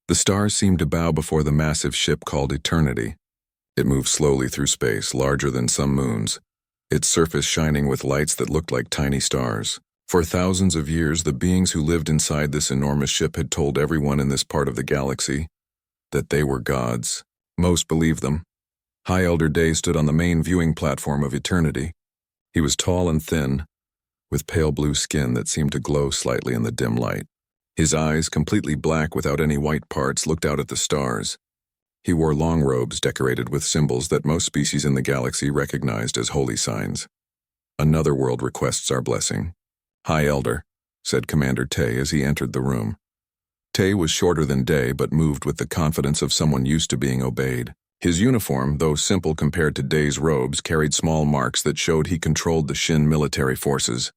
The stars seemed to bow before the massive ship called Eternity. It moved slowly through space, larger than some moons, its surface shining with lights that looked like tiny stars. For thousands of years, the beings who lived inside this enormous ship had told everyone in this part of the galaxy that they were gods. Most believed them. High Elder Day stood on the main viewing platform of Eternity. He was tall and thin, with pale blue skin that seemed to glow slightly in the dim light. His eyes, completely black without any white parts, looked out at the stars. He wore long robes decorated with symbols that most species in the galaxy recognized as holy signs. "Another world requests our blessing." "High Elder," said Commander Tay as he entered the room. Tay was shorter than Day but moved with the confidence of someone used to being obeyed. His uniform, though simple compared to Day's robes, carried small marks that showed he controlled the Shin military forces.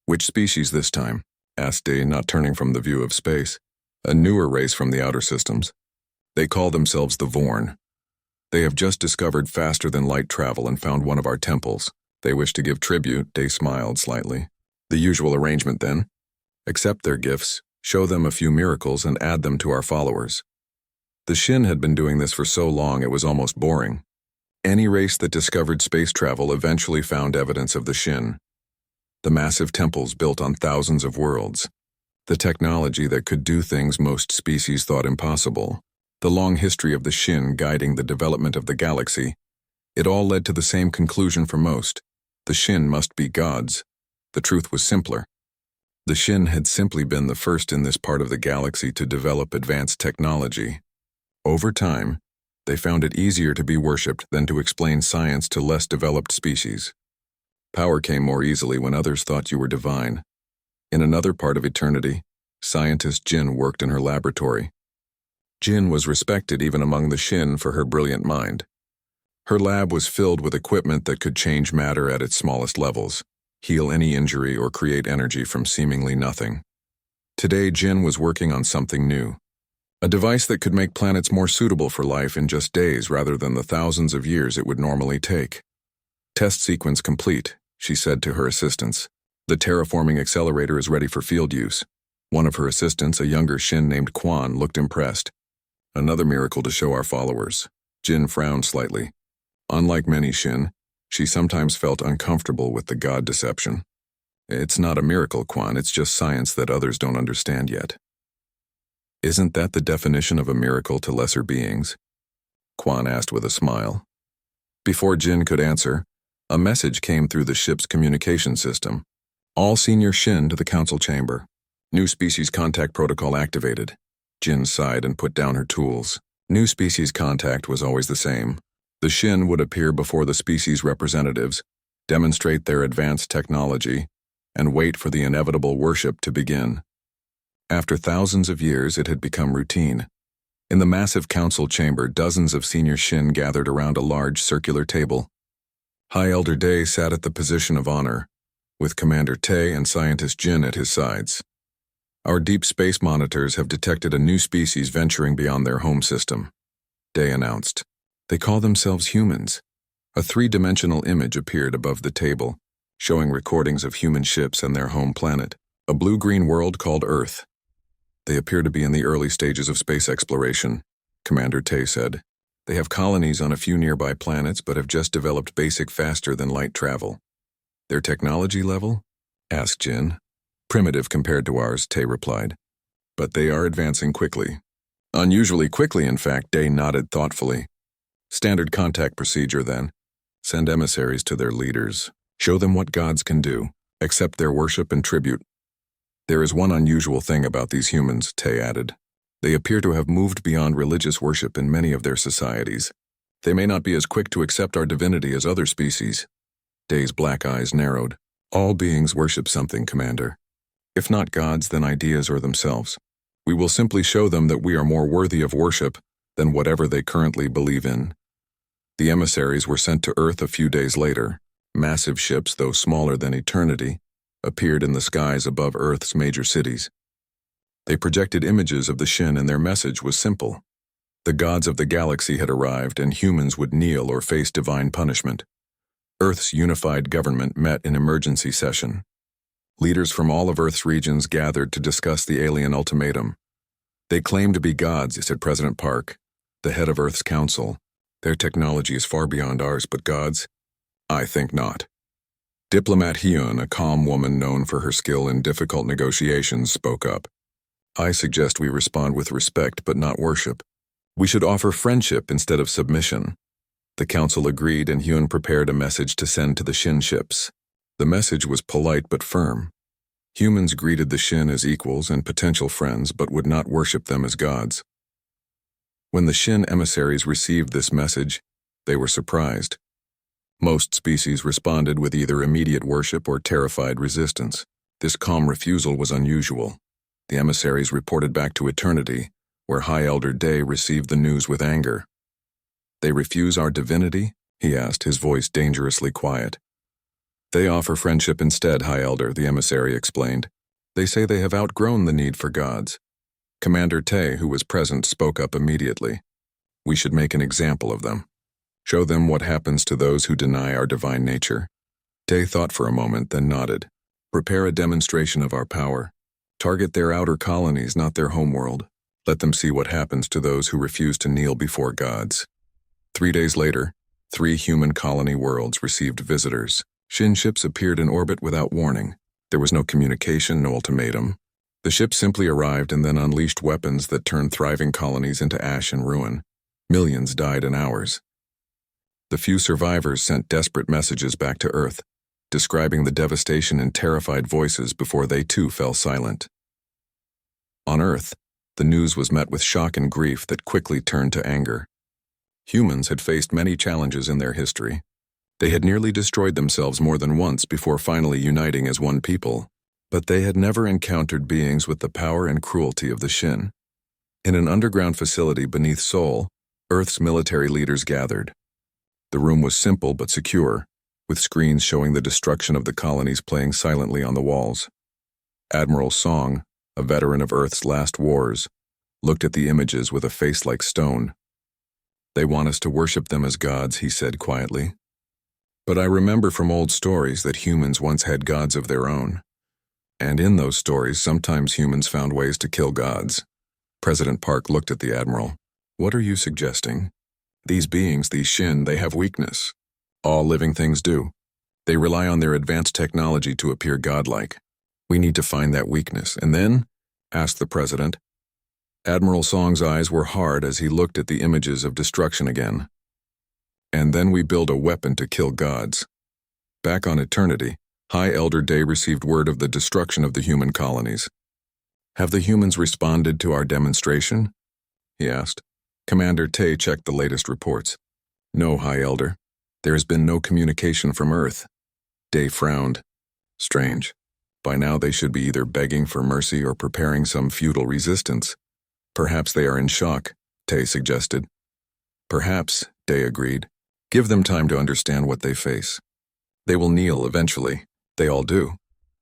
"Which species this time?" asked Day, not turning from the view of space. "A newer race from the outer systems. They call themselves the Vorn. They have just discovered faster-than-light travel and found one of our temples. They wish to give tribute." Day smiled slightly. "The usual arrangement, then. Accept their gifts, show them a few miracles, and add them to our followers." The Shin had been doing this for so long it was almost boring. Any race that discovered space travel eventually found evidence of the Shin. The massive temples built on thousands of worlds. The technology that could do things most species thought impossible. The long history of the Shin guiding the development of the galaxy. It all led to the same conclusion for most. The Shin must be gods. The truth was simpler. The Shin had simply been the first in this part of the galaxy to develop advanced technology. Over time, they found it easier to be worshipped than to explain science to less developed species. Power came more easily when others thought you were divine. In another part of Eternity, scientist Jin worked in her laboratory. Jin was respected even among the Shin for her brilliant mind. Her lab was filled with equipment that could change matter at its smallest levels, heal any injury, or create energy from seemingly nothing. Today, Jin was working on something new. A device that could make planets more suitable for life in just days rather than the thousands of years it would normally take. "Test sequence complete," she said to her assistants. "The terraforming accelerator is ready for field use." One of her assistants, a younger Shin named Quan, looked impressed. "Another miracle to show our followers." Jin frowned slightly. Unlike many Shin, she sometimes felt uncomfortable with the god deception. "It's not a miracle, Quan, it's just science that others don't understand yet." "Isn't that the definition of a miracle to lesser beings?" Quan asked with a smile. Before Jin could answer, a message came through the ship's communication system. "All senior Shin to the council chamber. New species contact protocol activated." Jin sighed and put down her tools. New species contact was always the same. The Shin would appear before the species representatives, demonstrate their advanced technology, and wait for the inevitable worship to begin. After thousands of years, it had become routine. In the massive council chamber, dozens of senior Shin gathered around a large circular table. High Elder Day sat at the position of honor, with Commander Tay and Scientist Jin at his sides. "Our deep space monitors have detected a new species venturing beyond their home system," Day announced. "They call themselves humans." A three-dimensional image appeared above the table, showing recordings of human ships and their home planet, a blue-green world called Earth. "They appear to be in the early stages of space exploration," Commander Tay said. "They have colonies on a few nearby planets but have just developed basic faster-than-light travel." "Their technology level?" asked Jin. "Primitive compared to ours," Tay replied. "But they are advancing quickly." "Unusually quickly, in fact," Day nodded thoughtfully. "Standard contact procedure, then. Send emissaries to their leaders. Show them what gods can do. Accept their worship and tribute." "There is one unusual thing about these humans," Tay added. "They appear to have moved beyond religious worship in many of their societies. They may not be as quick to accept our divinity as other species." Day's black eyes narrowed. "All beings worship something, Commander. If not gods, then ideas or themselves. We will simply show them that we are more worthy of worship than whatever they currently believe in." The emissaries were sent to Earth a few days later. Massive ships, though smaller than Eternity, appeared in the skies above Earth's major cities. They projected images of the Shin, and their message was simple. The gods of the galaxy had arrived, and humans would kneel or face divine punishment. Earth's unified government met in emergency session. Leaders from all of Earth's regions gathered to discuss the alien ultimatum. They claim to be gods, said President Park, the head of Earth's council. Their technology is far beyond ours, but gods? I think not. Diplomat Hyun, a calm woman known for her skill in difficult negotiations, spoke up. I suggest we respond with respect but not worship. We should offer friendship instead of submission. The council agreed, and Hyun prepared a message to send to the Shin ships. The message was polite but firm. Humans greeted the Shin as equals and potential friends, but would not worship them as gods. When the Shin emissaries received this message, they were surprised. Most species responded with either immediate worship or terrified resistance. This calm refusal was unusual. The emissaries reported back to Eternity, where High Elder Day received the news with anger. They refuse our divinity? He asked, his voice dangerously quiet. They offer friendship instead, High Elder, the emissary explained. They say they have outgrown the need for gods. Commander Tay, who was present, spoke up immediately. We should make an example of them. Show them what happens to those who deny our divine nature. Tay thought for a moment, then nodded. Prepare a demonstration of our power. Target their outer colonies, not their homeworld. Let them see what happens to those who refuse to kneel before gods. 3 days later, 3 human colony worlds received visitors. Shin ships appeared in orbit without warning. There was no communication, no ultimatum. The ships simply arrived and then unleashed weapons that turned thriving colonies into ash and ruin. Millions died in hours. The few survivors sent desperate messages back to Earth, describing the devastation in terrified voices before they too fell silent. On Earth, the news was met with shock and grief that quickly turned to anger. Humans had faced many challenges in their history. They had nearly destroyed themselves more than once before finally uniting as one people, but they had never encountered beings with the power and cruelty of the Shin. In an underground facility beneath Seoul, Earth's military leaders gathered. The room was simple but secure, with screens showing the destruction of the colonies playing silently on the walls. Admiral Song, a veteran of Earth's last wars, looked at the images with a face like stone. They want us to worship them as gods, he said quietly. But I remember from old stories that humans once had gods of their own. And in those stories, sometimes humans found ways to kill gods. President Park looked at the Admiral. What are you suggesting? These beings, these Shin, they have weakness. All living things do. They rely on their advanced technology to appear godlike. We need to find that weakness. And then? Asked the President. Admiral Song's eyes were hard as he looked at the images of destruction again. And then we build a weapon to kill gods. Back on Eternity, High Elder Day received word of the destruction of the human colonies. Have the humans responded to our demonstration? He asked. Commander Tay checked the latest reports. No, High Elder. There has been no communication from Earth. Day frowned. Strange. By now they should be either begging for mercy or preparing some futile resistance. Perhaps they are in shock, Tay suggested. Perhaps, Day agreed. Give them time to understand what they face. They will kneel eventually. They all do.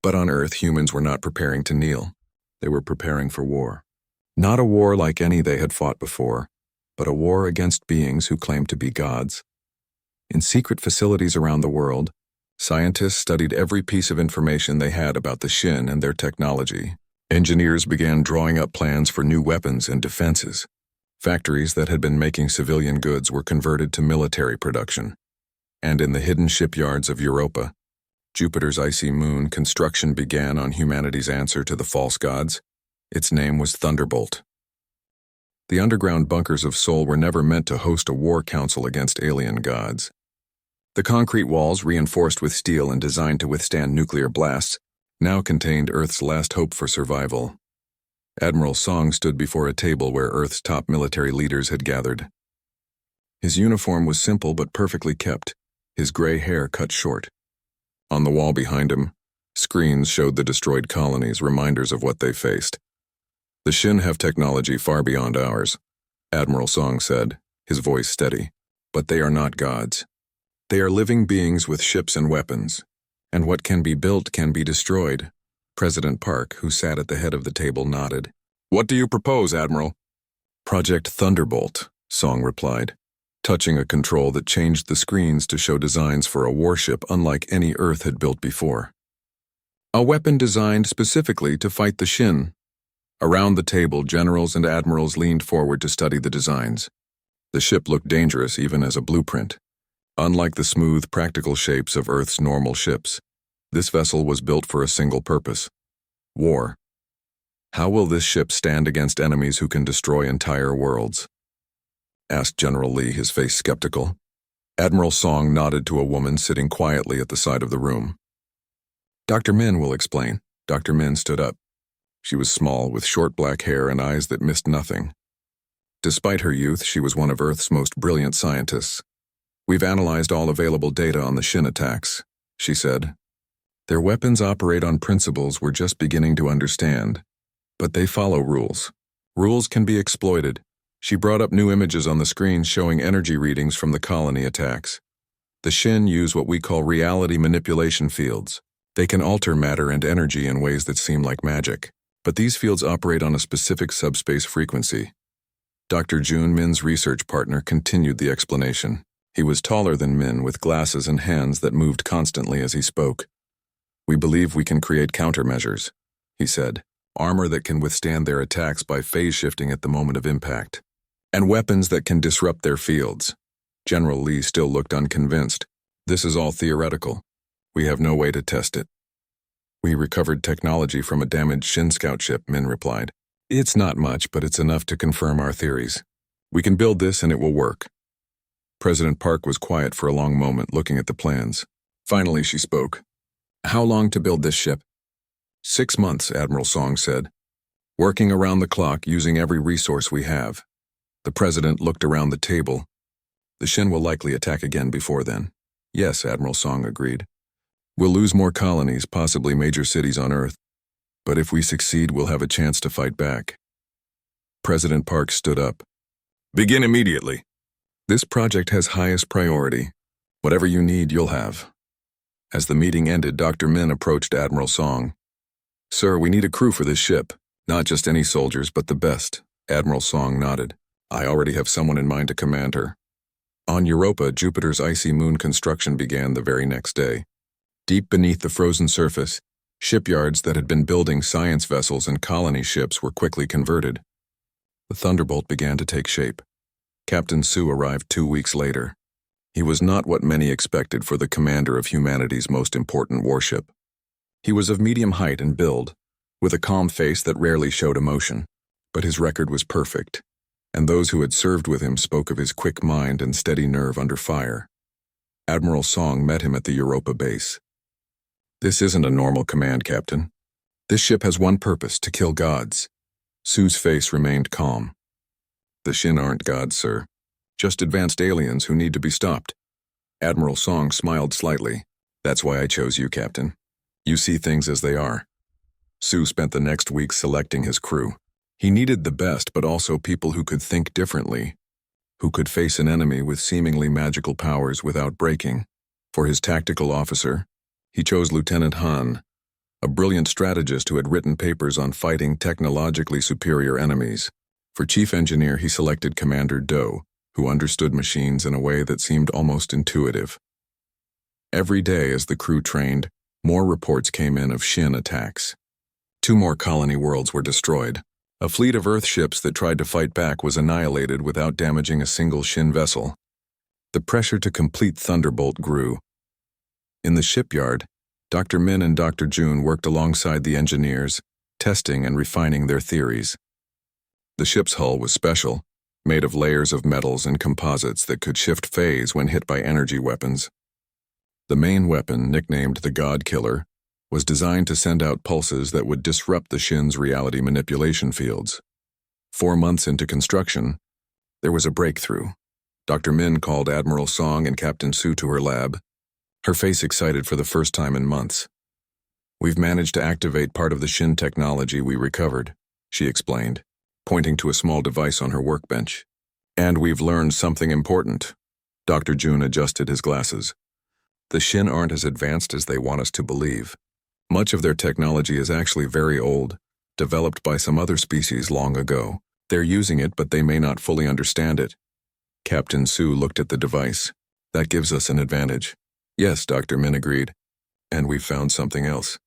But on Earth, humans were not preparing to kneel. They were preparing for war. Not a war like any they had fought before, but a war against beings who claimed to be gods. In secret facilities around the world, scientists studied every piece of information they had about the Shin and their technology. Engineers began drawing up plans for new weapons and defenses. Factories that had been making civilian goods were converted to military production. And in the hidden shipyards of Europa, Jupiter's icy moon, construction began on humanity's answer to the false gods. Its name was Thunderbolt. The underground bunkers of Seoul were never meant to host a war council against alien gods. The concrete walls, reinforced with steel and designed to withstand nuclear blasts, now contained Earth's last hope for survival. Admiral Song stood before a table where Earth's top military leaders had gathered. His uniform was simple but perfectly kept, his gray hair cut short. On the wall behind him, screens showed the destroyed colonies, reminders of what they faced. The Shin have technology far beyond ours, Admiral Song said, his voice steady. But they are not gods. They are living beings with ships and weapons, and what can be built can be destroyed. President Park, who sat at the head of the table, nodded. What do you propose, Admiral? Project Thunderbolt, Song replied, touching a control that changed the screens to show designs for a warship unlike any Earth had built before. A weapon designed specifically to fight the Shin. Around the table, generals and admirals leaned forward to study the designs. The ship looked dangerous even as a blueprint. Unlike the smooth, practical shapes of Earth's normal ships, this vessel was built for a single purpose: war. How will this ship stand against enemies who can destroy entire worlds? Asked General Lee, his face skeptical. Admiral Song nodded to a woman sitting quietly at the side of the room. Dr. Min will explain. Dr. Min stood up. She was small, with short black hair and eyes that missed nothing. Despite her youth, she was one of Earth's most brilliant scientists. We've analyzed all available data on the Shin attacks, she said. Their weapons operate on principles we're just beginning to understand, but they follow rules. Rules can be exploited. She brought up new images on the screen showing energy readings from the colony attacks. The Shin use what we call reality manipulation fields. They can alter matter and energy in ways that seem like magic, but these fields operate on a specific subspace frequency. Dr. Jun, Min's research partner, continued the explanation. He was taller than Min, with glasses and hands that moved constantly as he spoke. We believe we can create countermeasures, he said. Armor that can withstand their attacks by phase shifting at the moment of impact. And weapons that can disrupt their fields. General Lee still looked unconvinced. This is all theoretical. We have no way to test it. We recovered technology from a damaged Shin scout ship, Min replied. It's not much, but it's enough to confirm our theories. We can build this and it will work. President Park was quiet for a long moment, looking at the plans. Finally, she spoke. How long to build this ship? 6 months, Admiral Song said. Working around the clock, using every resource we have. The president looked around the table. The Shin will likely attack again before then. Yes, Admiral Song agreed. We'll lose more colonies, possibly major cities on Earth. But if we succeed, we'll have a chance to fight back. President Park stood up. Begin immediately. This project has highest priority. Whatever you need, you'll have. As the meeting ended, Dr. Min approached Admiral Song. Sir, we need a crew for this ship. Not just any soldiers, but the best. Admiral Song nodded. I already have someone in mind to command her. On Europa, Jupiter's icy moon construction began the very next day. Deep beneath the frozen surface, shipyards that had been building science vessels and colony ships were quickly converted. The Thunderbolt began to take shape. Captain Sue arrived 2 weeks later. He was not what many expected for the commander of humanity's most important warship. He was of medium height and build, with a calm face that rarely showed emotion, but his record was perfect, and those who had served with him spoke of his quick mind and steady nerve under fire. Admiral Song met him at the Europa base. This isn't a normal command, Captain. This ship has one purpose: to kill gods. Sue's face remained calm. The Shin aren't gods, sir. Just advanced aliens who need to be stopped. Admiral Song smiled slightly. That's why I chose you, Captain. You see things as they are. Sue spent the next week selecting his crew. He needed the best, but also people who could think differently, who could face an enemy with seemingly magical powers without breaking. For his tactical officer, he chose Lieutenant Han, a brilliant strategist who had written papers on fighting technologically superior enemies. For chief engineer, he selected Commander Do, who understood machines in a way that seemed almost intuitive. Every day as the crew trained, more reports came in of Shin attacks. 2 more colony worlds were destroyed. A fleet of Earth ships that tried to fight back was annihilated without damaging a single Shin vessel. The pressure to complete Thunderbolt grew. In the shipyard, Dr. Min and Dr. Jun worked alongside the engineers, testing and refining their theories. The ship's hull was special, made of layers of metals and composites that could shift phase when hit by energy weapons. The main weapon, nicknamed the God Killer, was designed to send out pulses that would disrupt the Shin's reality manipulation fields. 4 months into construction, there was a breakthrough. Dr. Min called Admiral Song and Captain Sue to her lab, her face excited for the first time in months. We've managed to activate part of the Shin technology we recovered, she explained, pointing to a small device on her workbench. And we've learned something important. Dr. Jun adjusted his glasses. The Shin aren't as advanced as they want us to believe. Much of their technology is actually very old, developed by some other species long ago. They're using it, but they may not fully understand it. Captain Sue looked at the device. That gives us an advantage. Yes, Dr. Min agreed. And we've found something else.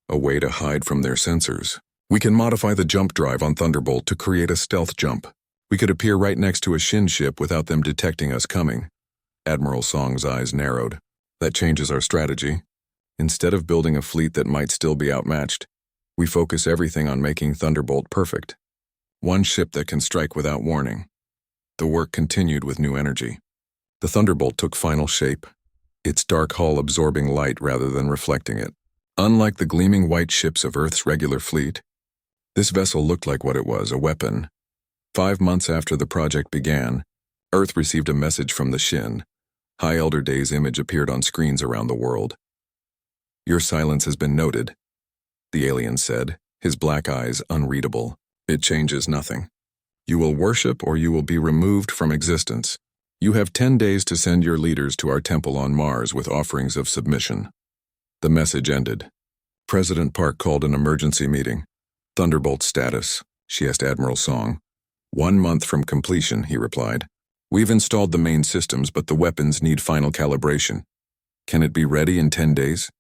A way to hide from their sensors. We can modify the jump drive on Thunderbolt to create a stealth jump. We could appear right next to a Shin ship without them detecting us coming. Admiral Song's eyes narrowed. That changes our strategy. Instead of building a fleet that might still be outmatched, we focus everything on making Thunderbolt perfect. One ship that can strike without warning. The work continued with new energy. The Thunderbolt took final shape, its dark hull absorbing light rather than reflecting it. Unlike the gleaming white ships of Earth's regular fleet, this vessel looked like what it was, a weapon. 5 months after the project began, Earth received a message from the Shin. High Elder Day's image appeared on screens around the world. "Your silence has been noted," the alien said, his black eyes unreadable. "It changes nothing. You will worship or you will be removed from existence. You have 10 days to send your leaders to our temple on Mars with offerings of submission." The message ended. President Park called an emergency meeting. "Thunderbolt status," she asked Admiral Song. 1 month from completion," he replied. "We've installed the main systems, but the weapons need final calibration. Can it be ready in 10 days?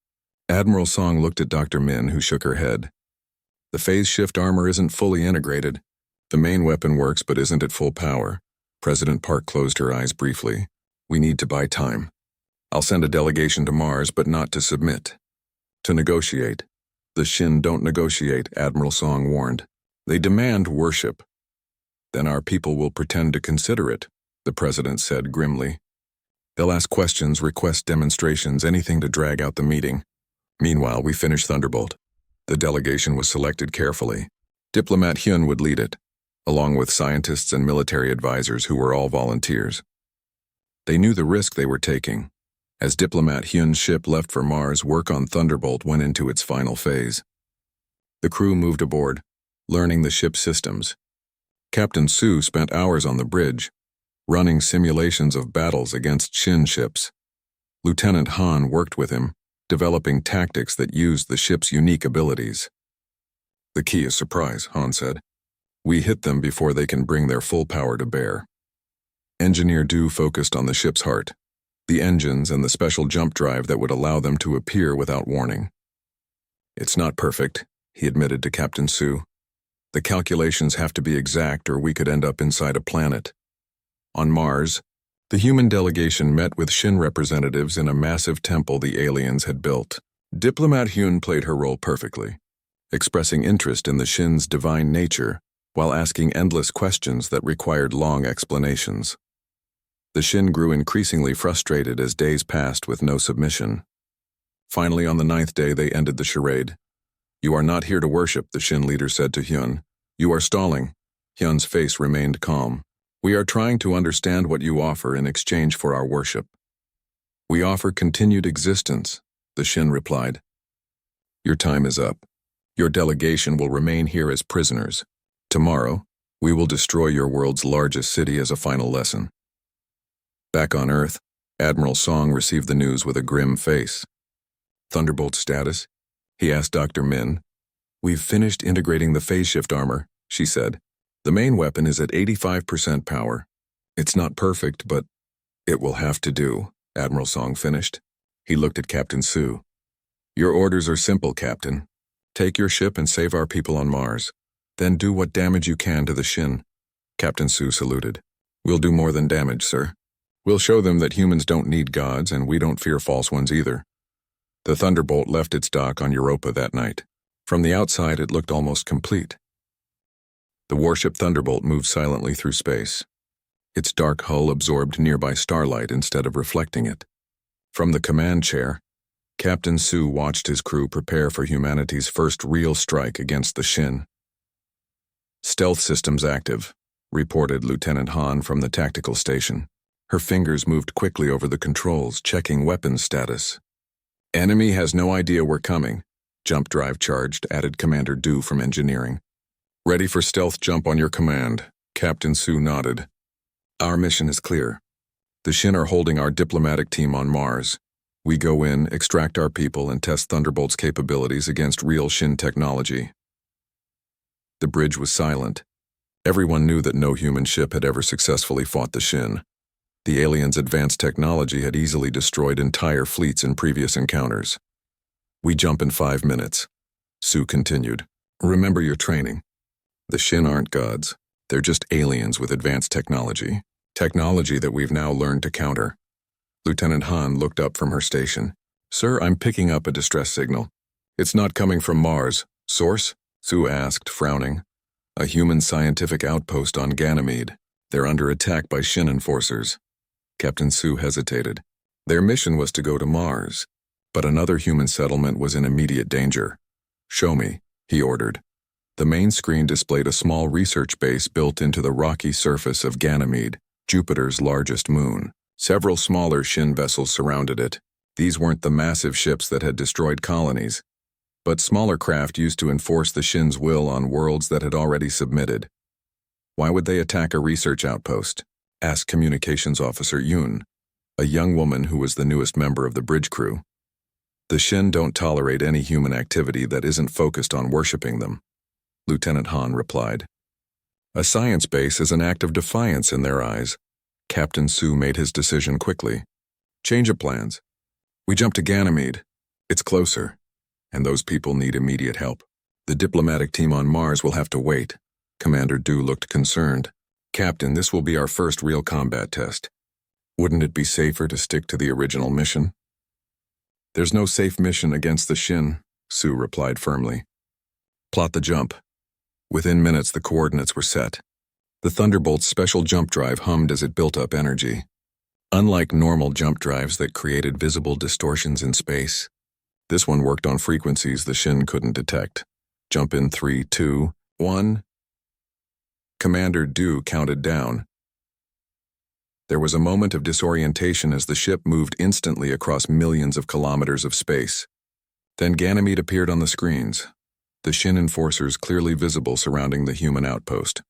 Admiral Song looked at Dr. Min, who shook her head. "The phase shift armor isn't fully integrated. The main weapon works but isn't at full power." President Park closed her eyes briefly. "We need to buy time. I'll send a delegation to Mars, but not to submit. To negotiate." "The Shin don't negotiate," Admiral Song warned. "They demand worship." "Then our people will pretend to consider it," the president said grimly. "They'll ask questions, request demonstrations, anything to drag out the meeting. Meanwhile, we finished Thunderbolt. The delegation was selected carefully. Diplomat Hyun would lead it, along with scientists and military advisors who were all volunteers. They knew the risk they were taking. As Diplomat Hyun's ship left for Mars, work on Thunderbolt went into its final phase. The crew moved aboard, learning the ship's systems. Captain Su spent hours on the bridge, running simulations of battles against Shin ships. Lieutenant Han worked with him, developing tactics that used the ship's unique abilities. "The key is surprise," Han said. "We hit them before they can bring their full power to bear." Engineer Du focused on the ship's heart, the engines and the special jump drive that would allow them to appear without warning. "It's not perfect," he admitted to Captain Su. "The calculations have to be exact or we could end up inside a planet." On Mars, the human delegation met with Shin representatives in a massive temple the aliens had built. Diplomat Hyun played her role perfectly, expressing interest in the Shin's divine nature while asking endless questions that required long explanations. The Shin grew increasingly frustrated as days passed with no submission. Finally, on the 9th day, they ended the charade. "You are not here to worship," the Shin leader said to Hyun. "You are stalling." Hyun's face remained calm. "We are trying to understand what you offer in exchange for our worship." "We offer continued existence," the Shin replied. "Your time is up. Your delegation will remain here as prisoners. Tomorrow, we will destroy your world's largest city as a final lesson." Back on Earth, Admiral Song received the news with a grim face. "Thunderbolt status?" he asked Dr. Min. "We've finished integrating the phase shift armor," she said. "The main weapon is at 85% power. It's not perfect, but it will have to do," Admiral Song finished. He looked at Captain Su. "Your orders are simple, Captain. Take your ship and save our people on Mars. Then do what damage you can to the Shin." Captain Su saluted. "We'll do more than damage, sir. We'll show them that humans don't need gods and we don't fear false ones either." The Thunderbolt left its dock on Europa that night. From the outside, it looked almost complete. The warship Thunderbolt moved silently through space. Its dark hull absorbed nearby starlight instead of reflecting it. From the command chair, Captain Su watched his crew prepare for humanity's first real strike against the Shin. "Stealth systems active," reported Lieutenant Han from the tactical station. Her fingers moved quickly over the controls, checking weapons status. "Enemy has no idea we're coming," jump drive charged, added Commander Du from engineering. "Ready for stealth jump on your command," Captain Su nodded. "Our mission is clear. The Shin are holding our diplomatic team on Mars. We go in, extract our people, and test Thunderbolt's capabilities against real Shin technology." The bridge was silent. Everyone knew that no human ship had ever successfully fought the Shin. The aliens' advanced technology had easily destroyed entire fleets in previous encounters. "We jump in 5 minutes," Su continued. Remember your training. The Shin aren't gods. They're just aliens with advanced technology. Technology that we've now learned to counter. Lieutenant Han looked up from her station. Sir, I'm picking up a distress signal. It's not coming from Mars. Source? Sue asked, frowning. A human scientific outpost on Ganymede. They're under attack by Shin enforcers. Captain Sue hesitated. Their mission was to go to Mars, but another human settlement was in immediate danger. Show me, he ordered. The main screen displayed a small research base built into the rocky surface of Ganymede, Jupiter's largest moon. Several smaller Shin vessels surrounded it. These weren't the massive ships that had destroyed colonies, but smaller craft used to enforce the Shin's will on worlds that had already submitted. Why would they attack a research outpost? Asked Communications Officer Yoon, a young woman who was the newest member of the bridge crew. The Shin don't tolerate any human activity that isn't focused on worshipping them, Lieutenant Han replied. A science base is an act of defiance in their eyes. Captain Sue made his decision quickly. Change of plans. We jump to Ganymede. It's closer, and those people need immediate help. The diplomatic team on Mars will have to wait. Commander Du looked concerned. Captain, this will be our first real combat test. Wouldn't it be safer to stick to the original mission? There's no safe mission against the Shin, Sue replied firmly. Plot the jump. Within minutes, the coordinates were set. The Thunderbolt's special jump drive hummed as it built up energy. Unlike normal jump drives that created visible distortions in space, this one worked on frequencies the Shin couldn't detect. Jump in 3, 2, 1. Commander Du counted down. There was a moment of disorientation as the ship moved instantly across millions of kilometers of space. Then Ganymede appeared on the screens, the Shin enforcers clearly visible surrounding the human outpost.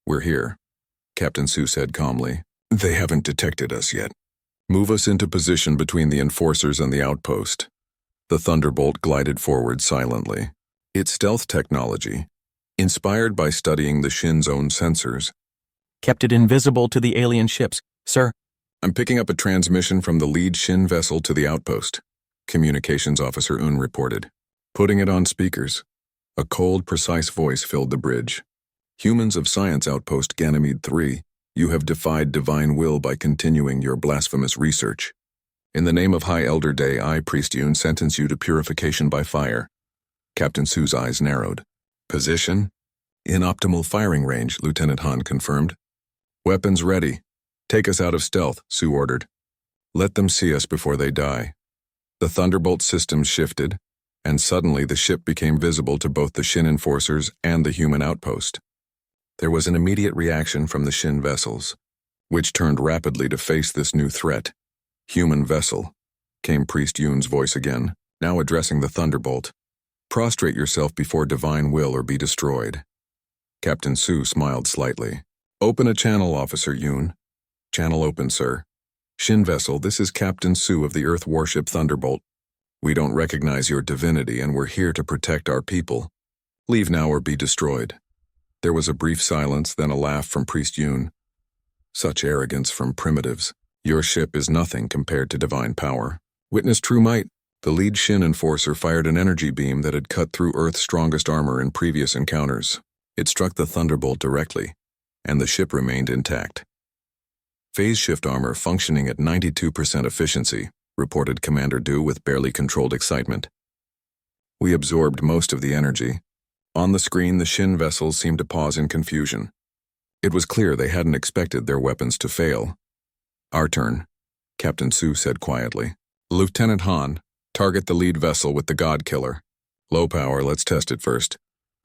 We're here, Captain Sue said calmly. They haven't detected us yet. Move us into position between the enforcers and the outpost. The Thunderbolt glided forward silently. Its stealth technology, inspired by studying the Shin's own sensors, kept it invisible to the alien ships. Sir, I'm picking up a transmission from the lead Shin vessel to the outpost, Communications Officer Un reported. Putting it on speakers. A cold, precise voice filled the bridge. Humans of Science Outpost Ganymede 3, you have defied divine will by continuing your blasphemous research. In the name of High Elder Day, I, Priest Yoon, sentence you to purification by fire. Captain Sue's eyes narrowed. Position? In optimal firing range, Lieutenant Han confirmed. Weapons ready. Take us out of stealth, Sue ordered. Let them see us before they die. The Thunderbolt systems shifted, and suddenly the ship became visible to both the Shin enforcers and the human outpost. There was an immediate reaction from the Shin vessels, which turned rapidly to face this new threat. Human vessel, came Priest Yoon's voice again, now addressing the Thunderbolt. Prostrate yourself before divine will or be destroyed. Captain Sue smiled slightly. Open a channel, Officer Yoon. Channel open, sir. Shin vessel, this is Captain Sue of the Earth Warship Thunderbolt. We don't recognize your divinity and we're here to protect our people. Leave now or be destroyed. There was a brief silence, then a laugh from Priest Yoon. Such arrogance from primitives. Your ship is nothing compared to divine power. Witness true might. The lead Shin enforcer fired an energy beam that had cut through Earth's strongest armor in previous encounters. It struck the Thunderbolt directly, and the ship remained intact. Phase shift armor functioning at 92% efficiency, reported Commander Du with barely controlled excitement. We absorbed most of the energy. On the screen, the Shin vessels seemed to pause in confusion. It was clear they hadn't expected their weapons to fail. Our turn, Captain Sue said quietly. Lieutenant Han, target the lead vessel with the God Killer. Low power, let's test it first.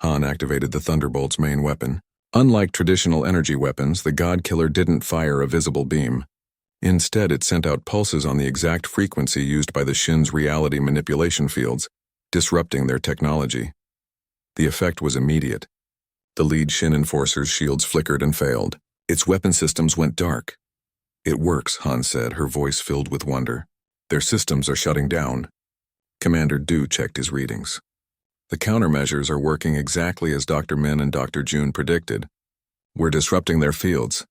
Han activated the Thunderbolt's main weapon. Unlike traditional energy weapons, the God Killer didn't fire a visible beam. Instead, it sent out pulses on the exact frequency used by the Shin's reality manipulation fields, disrupting their technology. The effect was immediate. The lead Shin enforcer's shields flickered and failed. Its weapon systems went dark. It works, Han said, her voice filled with wonder. Their systems are shutting down. Commander Du checked his readings. The countermeasures are working exactly as Dr. Min and Dr. June predicted. We're disrupting their fields.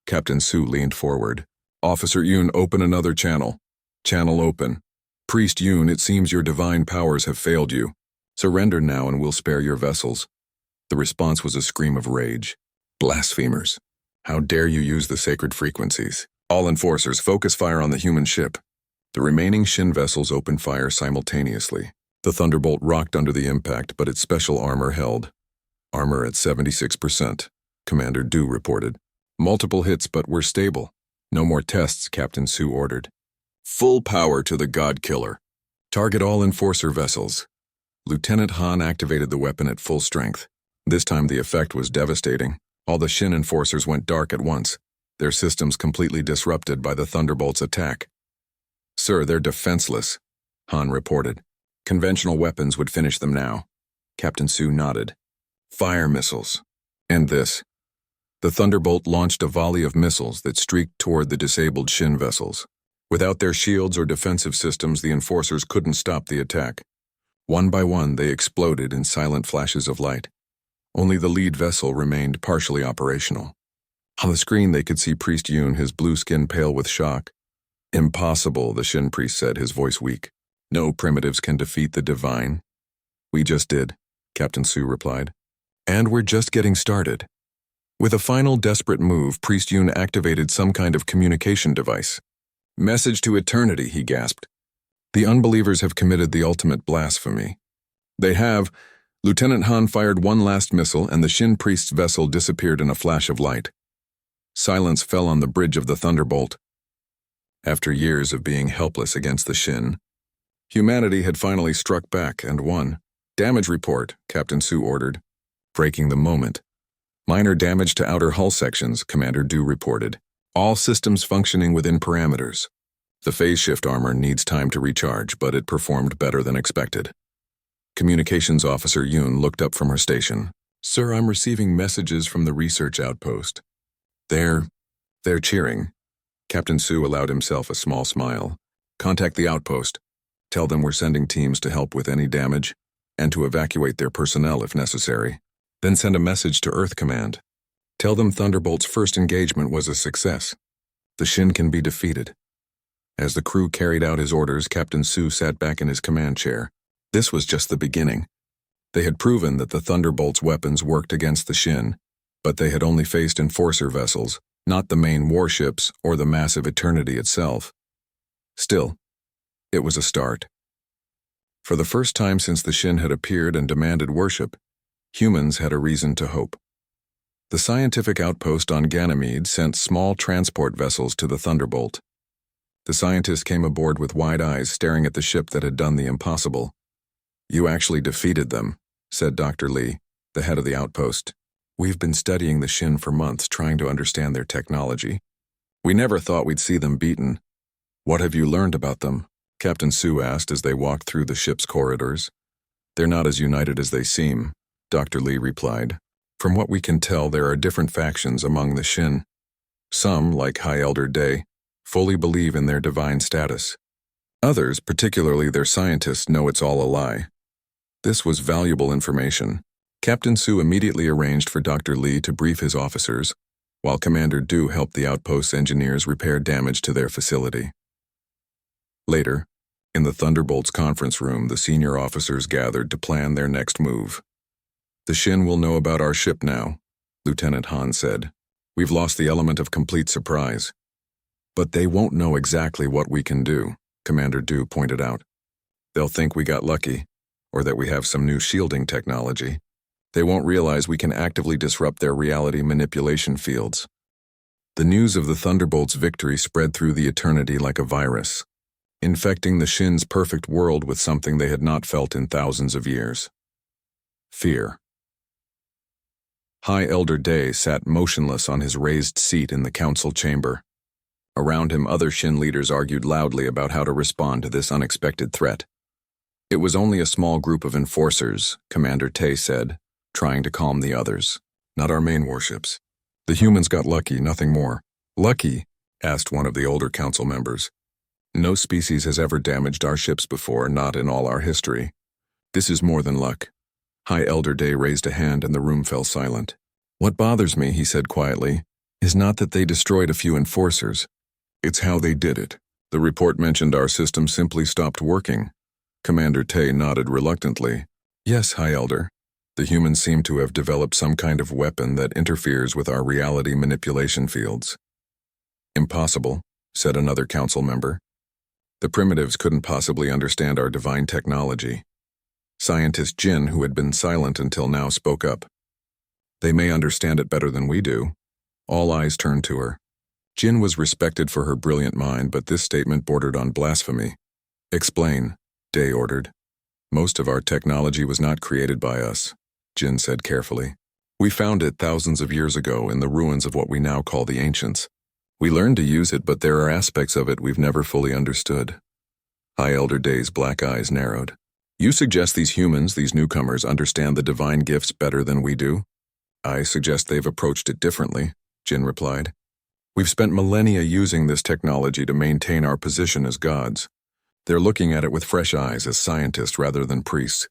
Captain Sue leaned forward. Officer Yoon, open another channel. Channel open. Priest Yoon, it seems your divine powers have failed you. Surrender now and we'll spare your vessels. The response was a scream of rage. Blasphemers! How dare you use the sacred frequencies? All enforcers, focus fire on the human ship. The remaining Shin vessels opened fire simultaneously. The Thunderbolt rocked under the impact, but its special armor held. Armor at 76%, Commander Du reported. Multiple hits, but we're stable. No more tests, Captain Su ordered. Full power to the God Killer. Target all enforcer vessels. Lieutenant Han activated the weapon at full strength. This time the effect was devastating. All the Shin enforcers went dark at once, their systems completely disrupted by the Thunderbolt's attack. Sir, they're defenseless, Han reported. Conventional weapons would finish them now. Captain Su nodded. Fire missiles. And this. The Thunderbolt launched a volley of missiles that streaked toward the disabled Shin vessels. Without their shields or defensive systems, the enforcers couldn't stop the attack. One by one, they exploded in silent flashes of light. Only the lead vessel remained partially operational. On the screen, they could see Priest Yoon, his blue skin pale with shock. Impossible, the Shin priest said, his voice weak. No primitives can defeat the divine. We just did, Captain Su replied. And we're just getting started. With a final desperate move, Priest Yoon activated some kind of communication device. Message to eternity, he gasped. The unbelievers have committed the ultimate blasphemy. They have. Lieutenant Han fired one last missile and the Shin priest's vessel disappeared in a flash of light. Silence fell on the bridge of the Thunderbolt. After years of being helpless against the Shin, humanity had finally struck back and won. Damage report, Captain Su ordered. Breaking the moment. Minor damage to outer hull sections, Commander Du reported. All systems functioning within parameters. The phase shift armor needs time to recharge, but it performed better than expected. Communications Officer Yoon looked up from her station. Sir, I'm receiving messages from the research outpost. They're cheering. Captain Su allowed himself a small smile. Contact the outpost. Tell them we're sending teams to help with any damage and to evacuate their personnel if necessary. Then send a message to Earth Command. Tell them Thunderbolt's first engagement was a success. The Shin can be defeated. As the crew carried out his orders, Captain Su sat back in his command chair. This was just the beginning. They had proven that the Thunderbolt's weapons worked against the Shin, but they had only faced enforcer vessels, not the main warships or the massive Eternity itself. Still, it was a start. For the first time since the Shin had appeared and demanded worship, humans had a reason to hope. The scientific outpost on Ganymede sent small transport vessels to the Thunderbolt. The scientists came aboard with wide eyes, staring at the ship that had done the impossible. You actually defeated them, said Dr. Lee, the head of the outpost. We've been studying the Shin for months, trying to understand their technology. We never thought we'd see them beaten. What have you learned about them? Captain Su asked as they walked through the ship's corridors. They're not as united as they seem, Dr. Lee replied. From what we can tell, there are different factions among the Shin. Some, like High Elder Day, fully believe in their divine status. Others, particularly their scientists, know it's all a lie. This was valuable information. Captain Su immediately arranged for Dr. Lee to brief his officers, while Commander Du helped the outpost's engineers repair damage to their facility. Later, in the Thunderbolt's conference room, the senior officers gathered to plan their next move. The Shin will know about our ship now, Lieutenant Han said. We've lost the element of complete surprise. But they won't know exactly what we can do, Commander Du pointed out. They'll think we got lucky, or that we have some new shielding technology. They won't realize we can actively disrupt their reality manipulation fields. The news of the Thunderbolt's victory spread through the Eternity like a virus, infecting the Shin's perfect world with something they had not felt in thousands of years. Fear. High Elder Day sat motionless on his raised seat in the council chamber. Around him, other Shin leaders argued loudly about how to respond to this unexpected threat. It was only a small group of enforcers, Commander Tay said, trying to calm the others. Not our main warships. The humans got lucky, nothing more. Lucky? Asked one of the older council members. No species has ever damaged our ships before, not in all our history. This is more than luck. High Elder Day raised a hand and the room fell silent. What bothers me, he said quietly, is not that they destroyed a few enforcers. It's how they did it. The report mentioned our system simply stopped working. Commander Tay nodded reluctantly. Yes, High Elder. The humans seem to have developed some kind of weapon that interferes with our reality manipulation fields. Impossible, said another council member. The primitives couldn't possibly understand our divine technology. Scientist Jin, who had been silent until now, spoke up. They may understand it better than we do. All eyes turned to her. Jin was respected for her brilliant mind, but this statement bordered on blasphemy. Explain, Day ordered. Most of our technology was not created by us, Jin said carefully. We found it thousands of years ago in the ruins of what we now call the Ancients. We learned to use it, but there are aspects of it we've never fully understood. High Elder Day's black eyes narrowed. You suggest these humans, these newcomers, understand the divine gifts better than we do? I suggest they've approached it differently, Jin replied. We've spent millennia using this technology to maintain our position as gods. They're looking at it with fresh eyes as scientists rather than priests.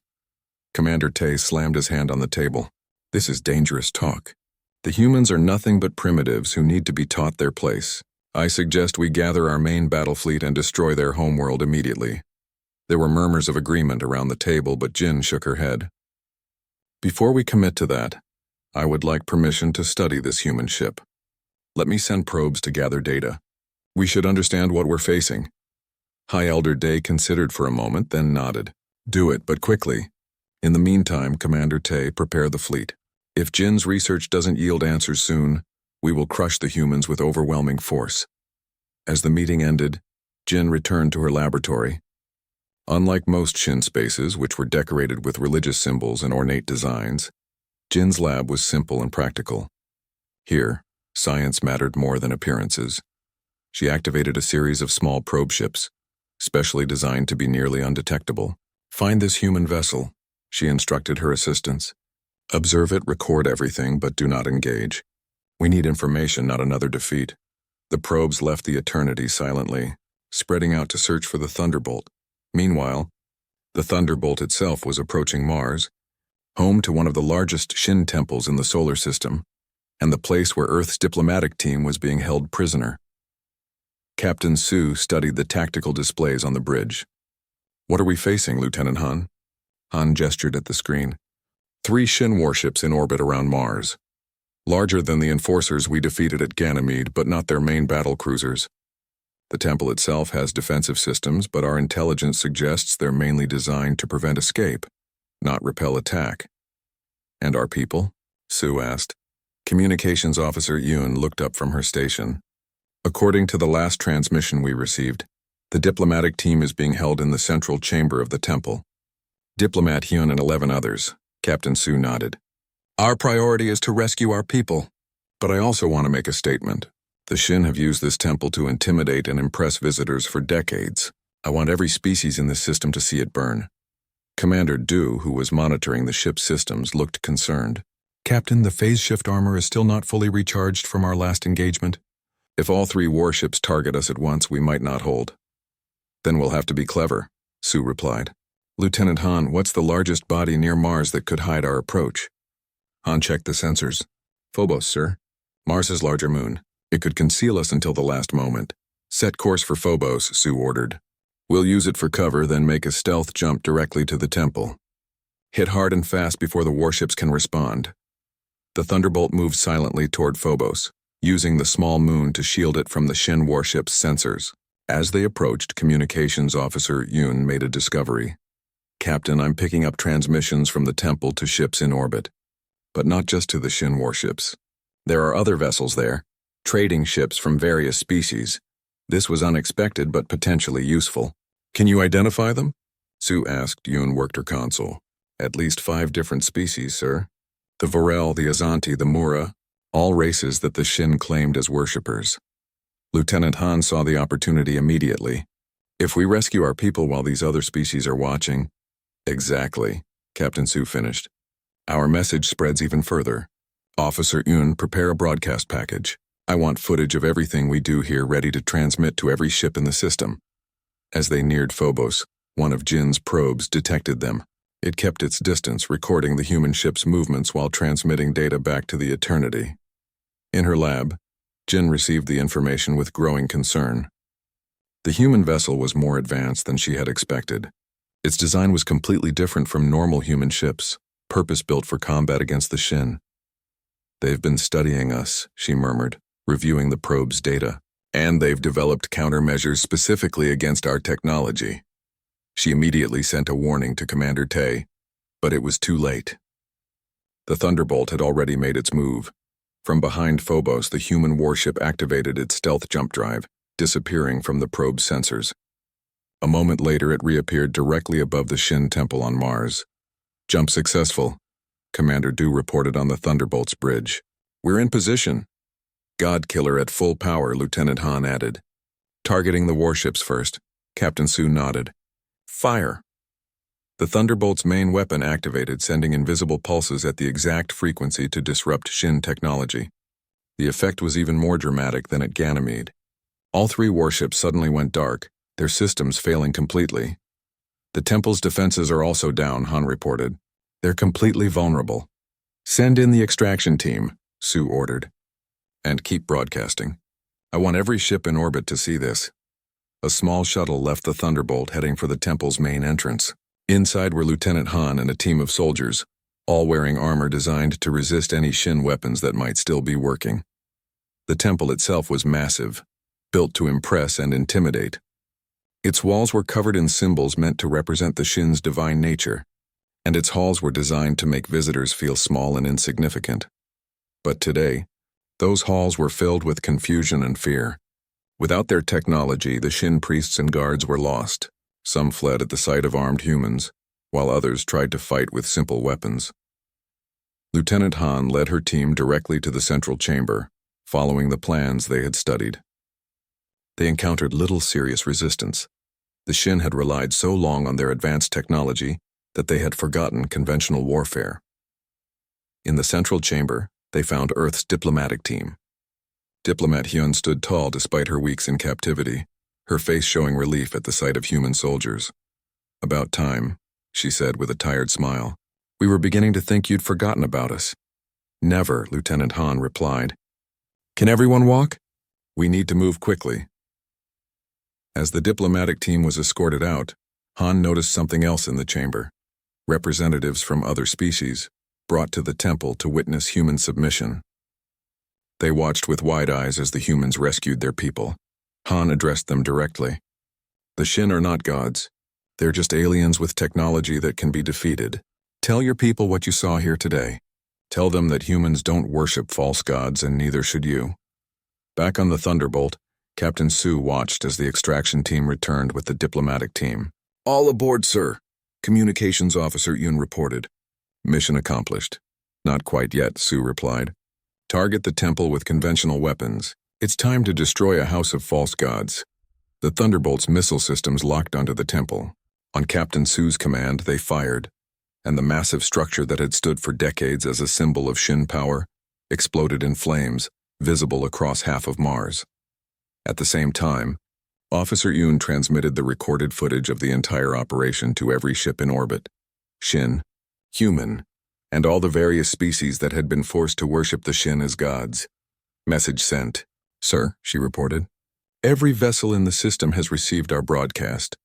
Commander Tay slammed his hand on the table. This is dangerous talk. The humans are nothing but primitives who need to be taught their place. I suggest we gather our main battle fleet and destroy their homeworld immediately. There were murmurs of agreement around the table, but Jin shook her head. Before we commit to that, I would like permission to study this human ship. Let me send probes to gather data. We should understand what we're facing. High Elder Day considered for a moment, then nodded. Do it, but quickly. In the meantime, Commander Tay, prepare the fleet. If Jin's research doesn't yield answers soon, we will crush the humans with overwhelming force. As the meeting ended, Jin returned to her laboratory. Unlike most Shin spaces, which were decorated with religious symbols and ornate designs, Jin's lab was simple and practical. Here, science mattered more than appearances. She activated a series of small probe ships, specially designed to be nearly undetectable. Find this human vessel, she instructed her assistants. Observe it, record everything, but do not engage. We need information, not another defeat. The probes left the eternity silently, spreading out to search for the Thunderbolt. Meanwhile, the Thunderbolt itself was approaching Mars, home to one of the largest Shin temples in the solar system, and the place where Earth's diplomatic team was being held prisoner. Captain Su studied the tactical displays on the bridge. What are we facing, Lieutenant Han? Han gestured at the screen. 3 Shin warships in orbit around Mars. Larger than the enforcers we defeated at Ganymede, but not their main battle cruisers. The temple itself has defensive systems, but our intelligence suggests they're mainly designed to prevent escape, not repel attack. And our people? Su asked. Communications Officer Yoon looked up from her station. According to the last transmission we received, the diplomatic team is being held in the central chamber of the temple. Diplomat Hyun and 11 others. Captain Su nodded. Our priority is to rescue our people. But I also want to make a statement. The Shin have used this temple to intimidate and impress visitors for decades. I want every species in this system to see it burn. Commander Du, who was monitoring the ship's systems, looked concerned. Captain, the phase shift armor is still not fully recharged from our last engagement. If all 3 warships target us at once, we might not hold. Then we'll have to be clever, Su replied. Lieutenant Han, what's the largest body near Mars that could hide our approach? Han checked the sensors. Phobos, sir. Mars's larger moon. It could conceal us until the last moment. Set course for Phobos, Su ordered. We'll use it for cover, then make a stealth jump directly to the temple. Hit hard and fast before the warships can respond. The Thunderbolt moved silently toward Phobos, using the small moon to shield it from the Shin warship's sensors. As they approached, Communications Officer Yoon made a discovery. Captain, I'm picking up transmissions from the temple to ships in orbit. But not just to the Shin warships. There are other vessels there, trading ships from various species. This was unexpected but potentially useful. Can you identify them? Su asked. Yoon worked her console. At least 5 different species, sir. The Vorel, the Azanti, the Mura, all races that the Shin claimed as worshippers. Lieutenant Han saw the opportunity immediately. If we rescue our people while these other species are watching... Exactly, Captain Su finished. Our message spreads even further. Officer Yoon, prepare a broadcast package. I want footage of everything we do here ready to transmit to every ship in the system. As they neared Phobos, one of Jin's probes detected them. It kept its distance, recording the human ship's movements while transmitting data back to the eternity. In her lab, Jin received the information with growing concern. The human vessel was more advanced than she had expected. Its design was completely different from normal human ships, purpose-built for combat against the Shin. "They've been studying us," she murmured, reviewing the probe's data. "And they've developed countermeasures specifically against our technology." She immediately sent a warning to Commander Tay, but it was too late. The Thunderbolt had already made its move. From behind Phobos, the human warship activated its stealth jump drive, disappearing from the probe's sensors. A moment later, it reappeared directly above the Shin temple on Mars. "Jump successful," Commander Du reported on the Thunderbolt's bridge. "We're in position." "God Killer at full power," Lieutenant Han added. "Targeting the warships first," Captain Su nodded. "Fire." The Thunderbolt's main weapon activated, sending invisible pulses at the exact frequency to disrupt Shin technology. The effect was even more dramatic than at Ganymede. All three warships suddenly went dark, their systems failing completely. "The temple's defenses are also down," Han reported. "They're completely vulnerable." "Send in the extraction team," Su ordered. "And keep broadcasting. I want every ship in orbit to see this." A small shuttle left the Thunderbolt, heading for the temple's main entrance. Inside were Lieutenant Han and a team of soldiers, all wearing armor designed to resist any Shin weapons that might still be working. The temple itself was massive, built to impress and intimidate. Its walls were covered in symbols meant to represent the Shin's divine nature, and its halls were designed to make visitors feel small and insignificant. But today, those halls were filled with confusion and fear. Without their technology, the Shin priests and guards were lost. Some fled at the sight of armed humans, while others tried to fight with simple weapons. Lieutenant Han led her team directly to the central chamber, following the plans they had studied. They encountered little serious resistance. The Shin had relied so long on their advanced technology that they had forgotten conventional warfare. In the central chamber, they found Earth's diplomatic team. Diplomat Hyun stood tall despite her weeks in captivity, her face showing relief at the sight of human soldiers. "About time," she said with a tired smile. "We were beginning to think you'd forgotten about us." "Never," Lieutenant Han replied. "Can everyone walk? We need to move quickly." As the diplomatic team was escorted out, Han noticed something else in the chamber. Representatives from other species, brought to the temple to witness human submission. They watched with wide eyes as the humans rescued their people. Han addressed them directly. "The Shin are not gods. They're just aliens with technology that can be defeated. Tell your people what you saw here today. Tell them that humans don't worship false gods, and neither should you." Back on the Thunderbolt, Captain Su watched as the extraction team returned with the diplomatic team. "All aboard, sir," Communications Officer Yoon reported. "Mission accomplished." "Not quite yet," Su replied. "Target the temple with conventional weapons. It's time to destroy a house of false gods." The Thunderbolt's missile systems locked onto the temple. On Captain Su's command, they fired, and the massive structure that had stood for decades as a symbol of Shin power exploded in flames, visible across half of Mars. At the same time, Officer Yoon transmitted the recorded footage of the entire operation to every ship in orbit. Shin, human, and all the various species that had been forced to worship the Shin as gods. Message sent. "Sir," she reported, "every vessel in the system has received our broadcast."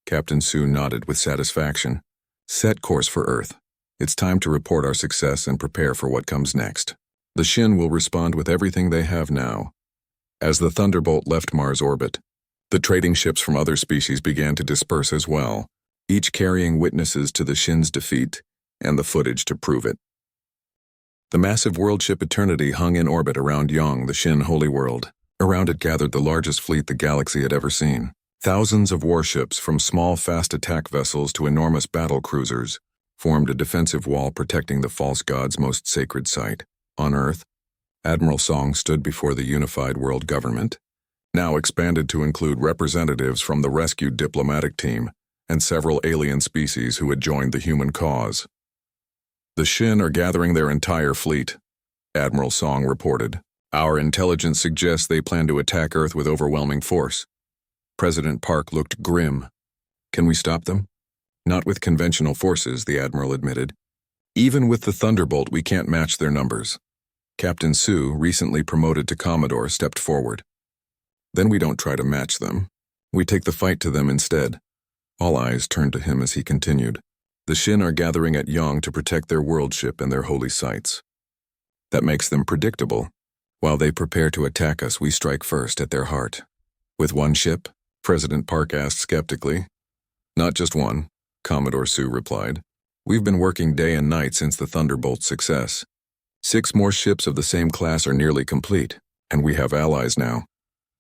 Captain Su nodded with satisfaction. "Set course for Earth. It's time to report our success and prepare for what comes next. The Shin will respond with everything they have now." As the Thunderbolt left Mars orbit, the trading ships from other species began to disperse as well, each carrying witnesses to the Shin's defeat and the footage to prove it. The massive world ship Eternity hung in orbit around Yong, the Shin holy world. Around it gathered the largest fleet the galaxy had ever seen. Thousands of warships, from small fast attack vessels to enormous battle cruisers, formed a defensive wall protecting the false god's most sacred site. On Earth, Admiral Song stood before the unified world government, now expanded to include representatives from the rescued diplomatic team and several alien species who had joined the human cause. "The Shin are gathering their entire fleet," Admiral Song reported. "Our intelligence suggests they plan to attack Earth with overwhelming force." President Park looked grim. "Can we stop them?" "Not with conventional forces," the Admiral admitted. "Even with the Thunderbolt, we can't match their numbers." Captain Su, recently promoted to Commodore, stepped forward. "Then we don't try to match them. We take the fight to them instead." All eyes turned to him as he continued. The Shin are gathering at Yong to protect their world ship and their holy sites. That makes them predictable. While they prepare to attack us, we strike first at their heart. With one ship? President Park asked skeptically. Not just one, Commodore Sue replied. We've been working day and night since the Thunderbolt's success. 6 more ships of the same class are nearly complete, and we have allies now.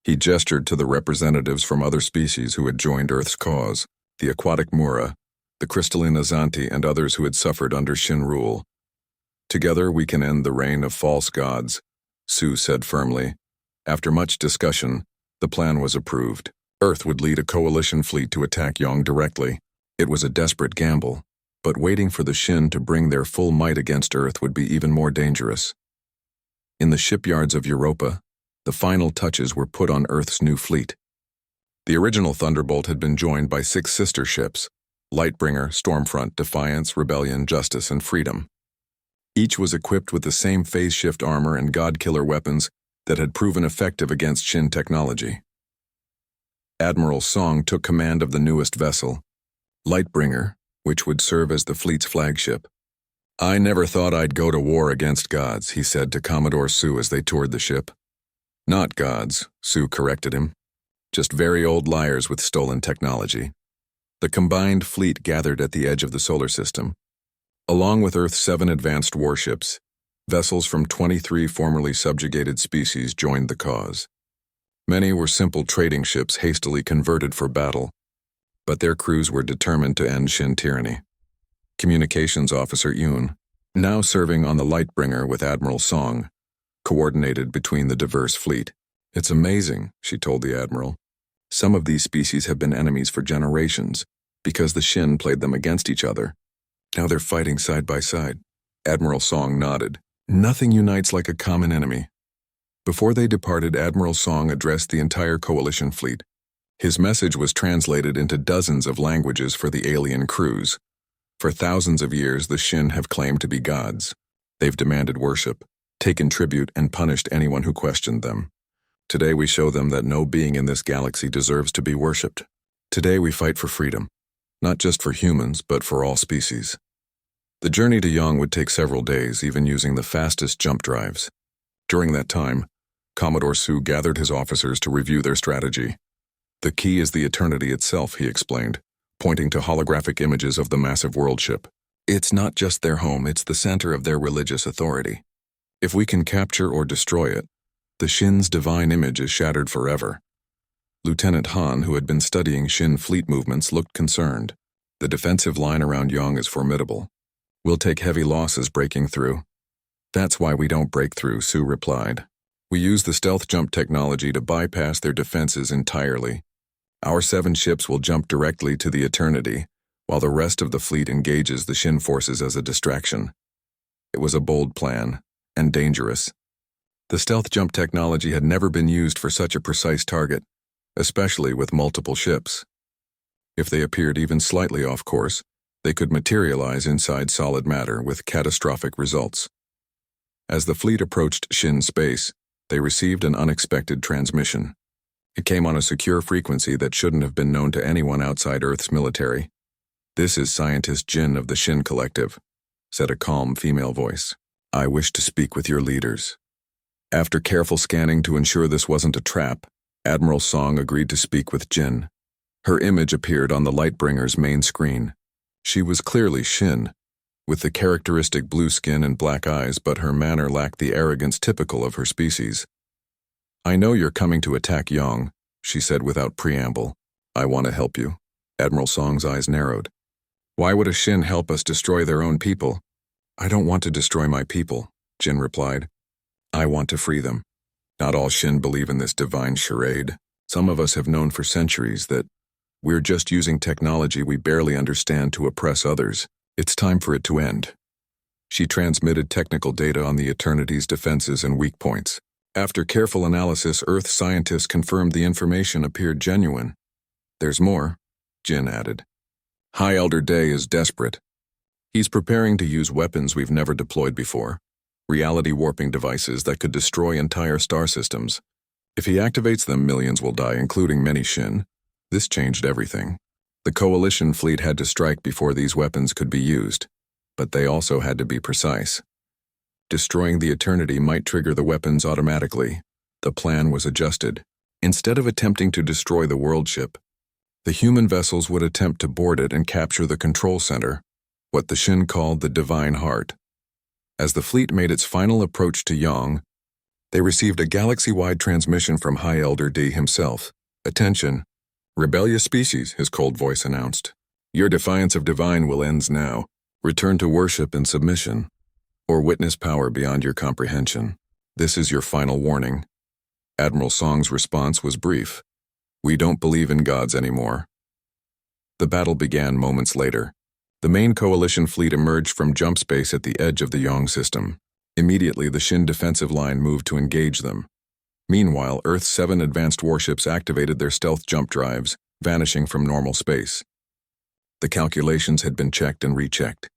He gestured to the representatives from other species who had joined Earth's cause, the aquatic Mura, the crystalline Azanti, and others who had suffered under Shin rule. Together we can end the reign of false gods, Sue said firmly. After much discussion, the plan was approved. Earth would lead a coalition fleet to attack Yong directly. It was a desperate gamble, but waiting for the Shin to bring their full might against Earth would be even more dangerous. In the shipyards of Europa, the final touches were put on Earth's new fleet. The original Thunderbolt had been joined by 6 sister ships: Lightbringer, Stormfront, Defiance, Rebellion, Justice, and Freedom. Each was equipped with the same phase shift armor and godkiller weapons that had proven effective against Shin technology. Admiral Song took command of the newest vessel, Lightbringer, which would serve as the fleet's flagship. I never thought I'd go to war against gods, he said to Commodore Sue as they toured the ship. Not gods, Sue corrected him. Just very old liars with stolen technology. The combined fleet gathered at the edge of the solar system. Along with Earth's 7 advanced warships, vessels from 23 formerly subjugated species joined the cause. Many were simple trading ships hastily converted for battle, but their crews were determined to end Shin tyranny. Communications Officer Yoon, now serving on the Lightbringer with Admiral Song, coordinated between the diverse fleet. It's amazing, she told the Admiral. Some of these species have been enemies for generations, because the Shin played them against each other. Now they're fighting side by side. Admiral Song nodded. Nothing unites like a common enemy. Before they departed, Admiral Song addressed the entire coalition fleet. His message was translated into dozens of languages for the alien crews. For thousands of years, the Shin have claimed to be gods. They've demanded worship, taken tribute, and punished anyone who questioned them. Today we show them that no being in this galaxy deserves to be worshipped. Today we fight for freedom, not just for humans, but for all species. The journey to Yong would take several days, even using the fastest jump drives. During that time, Commodore Sue gathered his officers to review their strategy. The key is the eternity itself, he explained, pointing to holographic images of the massive world ship. It's not just their home, it's the center of their religious authority. If we can capture or destroy it, the Shin's divine image is shattered forever. Lieutenant Han, who had been studying Shin fleet movements, looked concerned. The defensive line around Yong is formidable. We'll take heavy losses breaking through. That's why we don't break through, Sue replied. We use the stealth jump technology to bypass their defenses entirely. Our 7 ships will jump directly to the eternity, while the rest of the fleet engages the Shin forces as a distraction. It was a bold plan, and dangerous. The stealth jump technology had never been used for such a precise target, especially with multiple ships. If they appeared even slightly off course, they could materialize inside solid matter with catastrophic results. As the fleet approached Shin space, they received an unexpected transmission. It came on a secure frequency that shouldn't have been known to anyone outside Earth's military. This is Scientist Jin of the Shin Collective, said a calm female voice. I wish to speak with your leaders. After careful scanning to ensure this wasn't a trap, Admiral Song agreed to speak with Jin. Her image appeared on the Lightbringer's main screen. She was clearly Shin, with the characteristic blue skin and black eyes, but her manner lacked the arrogance typical of her species. I know you're coming to attack Yong, she said without preamble. I want to help you. Admiral Song's eyes narrowed. Why would a Shin help us destroy their own people? I don't want to destroy my people, Jin replied. I want to free them. Not all Shin believe in this divine charade. Some of us have known for centuries that we're just using technology we barely understand to oppress others. It's time for it to end. She transmitted technical data on the Eternity's defenses and weak points. After careful analysis, Earth scientists confirmed the information appeared genuine. There's more, Jin added. High Elder Day is desperate. He's preparing to use weapons we've never deployed before, reality warping devices that could destroy entire star systems. If he activates them, millions will die, including many Shin. This changed everything. The Coalition fleet had to strike before these weapons could be used, but they also had to be precise. Destroying the Eternity might trigger the weapons automatically. The plan was adjusted. Instead of attempting to destroy the world ship, the human vessels would attempt to board it and capture the control center, what the Shin called the Divine Heart. As the fleet made its final approach to Yong, they received a galaxy-wide transmission from High Elder D himself. "Attention, rebellious species," his cold voice announced. "Your defiance of divine will end now. Return to worship and submission, or witness power beyond your comprehension. This is your final warning." Admiral Song's response was brief. "We don't believe in gods anymore." The battle began moments later. The main Coalition fleet emerged from jump space at the edge of the Yong system. Immediately, the Shin defensive line moved to engage them. Meanwhile, Earth's 7 advanced warships activated their stealth jump drives, vanishing from normal space. The calculations had been checked and rechecked.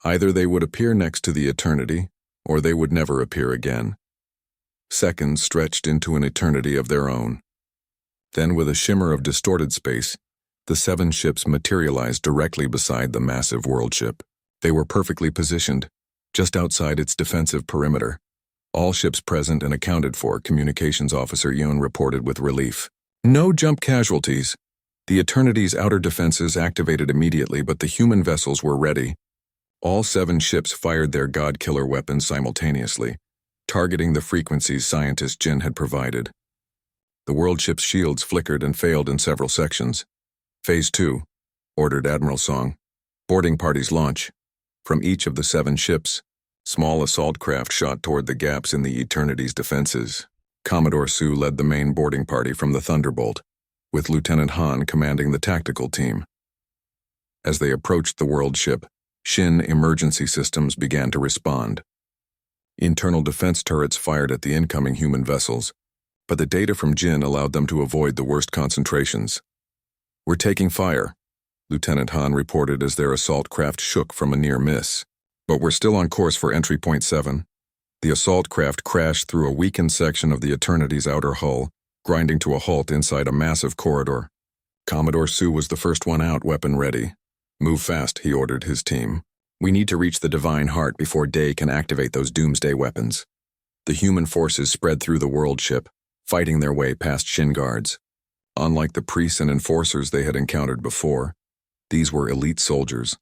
Either they would appear next to the Eternity, or they would never appear again. Seconds stretched into an eternity of their own. Then, with a shimmer of distorted space, the 7 ships materialized directly beside the massive world ship. They were perfectly positioned, just outside its defensive perimeter. All ships present and accounted for, Communications Officer Yoon reported with relief. No jump casualties. The Eternity's outer defenses activated immediately, but the human vessels were ready. All 7 ships fired their god-killer weapons simultaneously, targeting the frequencies scientist Jin had provided. The world ship's shields flickered and failed in several sections. "Phase 2, ordered Admiral Song. "Boarding parties launch." From each of the 7 ships, small assault craft shot toward the gaps in the Eternity's defenses. Commodore Su led the main boarding party from the Thunderbolt, with Lieutenant Han commanding the tactical team. As they approached the world ship, Shin emergency systems began to respond. Internal defense turrets fired at the incoming human vessels, but the data from Jin allowed them to avoid the worst concentrations. "We're taking fire," Lieutenant Han reported as their assault craft shook from a near miss. "But we're still on course for entry point 7. The assault craft crashed through a weakened section of the Eternity's outer hull, grinding to a halt inside a massive corridor. Commodore Su was the first one out, weapon ready. "Move fast," he ordered his team. "We need to reach the Divine Heart before Day can activate those doomsday weapons." The human forces spread through the world ship, fighting their way past Shin guards. Unlike the priests and enforcers they had encountered before, these were elite soldiers,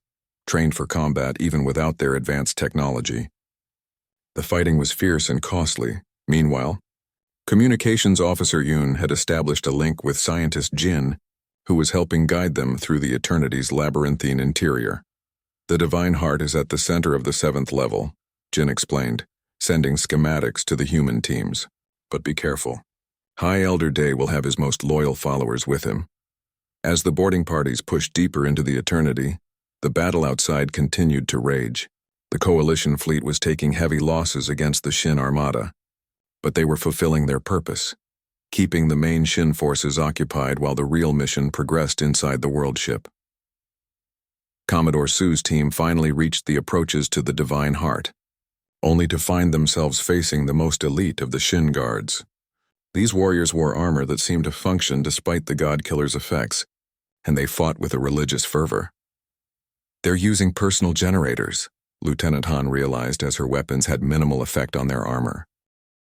trained for combat even without their advanced technology. The fighting was fierce and costly. Meanwhile, Communications Officer Yoon had established a link with scientist Jin, who was helping guide them through the Eternity's labyrinthine interior. "The Divine Heart is at the center of the 7th level," Jin explained, sending schematics to the human teams. "But be careful. High Elder Day will have his most loyal followers with him." As the boarding parties pushed deeper into the Eternity, the battle outside continued to rage. The Coalition fleet was taking heavy losses against the Shin Armada, but they were fulfilling their purpose, keeping the main Shin forces occupied while the real mission progressed inside the world ship. Commodore Su's team finally reached the approaches to the Divine Heart, only to find themselves facing the most elite of the Shin guards. These warriors wore armor that seemed to function despite the god-killer's effects, and they fought with a religious fervor. "They're using personal generators," Lieutenant Han realized as her weapons had minimal effect on their armor.